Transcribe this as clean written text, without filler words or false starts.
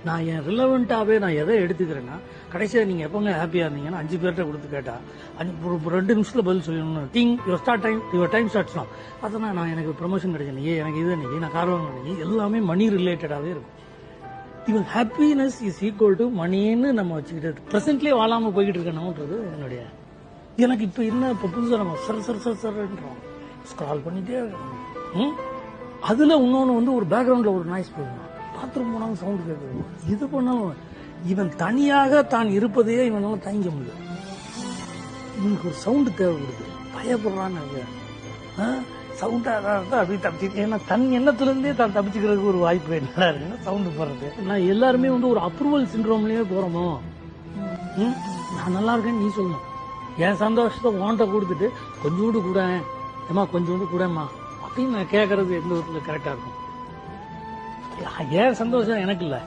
நான் என் ரிலவெண்ட்டாகவே நான் எதை எடுத்துக்கிறேன்னா, கடைசியாக நீங்கள் எப்போங்க ஹாப்பியாக இருந்தீங்கன்னா 5 பேர்கிட்ட கொடுத்து கேட்டா ஒரு 2 நிமிஷத்தில் பதில் சொல்லணும். யுவர் டைம் ஸ்டார்ட்ஸ்லாம் அதனால் நான் எனக்கு ப்ரொமோஷன் கிடைக்கலையே, எனக்கு இது அன்றைக்கி நான் காரணம் கிடைக்கி எல்லாமே மணி ரிலேட்டடாகவே இருக்கும். இவன் ஹாப்பினஸ் இஸ் ஈக்குவல் டு மணின்னு நம்ம வச்சுக்கிட்டு ப்ரெசென்ட்லேயே வாழாமல் போய்கிட்டு இருக்கணுன்றது என்னுடைய. எனக்கு இப்போ என்ன இப்போ புதுசாக நம்ம சர்ன்றோம் ஸ்க்ரால் பண்ணிகிட்டே இருக்கணும். அதில் இன்னொன்று வந்து ஒரு பேக்ரவுண்டில் ஒரு நாய்ஸ் போடணும், பாத்ரூம் போனாலும் சவுண்டு கேட்குது, இது பண்ணாலும் இவன் தனியாக தான் இருப்பதையே இவனால தாங்கிக்க முடியும். இவனுக்கு ஒரு சவுண்டு தேவைப்படுது, பயப்படுறான்னு சவுண்டாக அப்படி தப்பிச்சு. ஏன்னா தன் எண்ணத்துலேருந்தே தான் தப்பிச்சுக்கிறதுக்கு ஒரு வாய்ப்பு என்னடா இருக்குன்னா சவுண்டு போடுறது. நான் எல்லாருமே வந்து ஒரு அப்ரூவல் சிண்ட்ரோம்லேயே போகிறோமோ. நான் நல்லா இருக்கேன்னு நீ சொல்லணும், என் சந்தோஷத்தை உன்கிட்ட கொடுத்துட்டு கொஞ்சோண்டு கூட ஏமா கொஞ்சோண்டு கூடம்மா அப்படின்னு நான் கேட்கறது எந்த விதத்தில் கரெக்டாக இருக்கும். என் சந்தோஷம் எனக்கு இல்லை.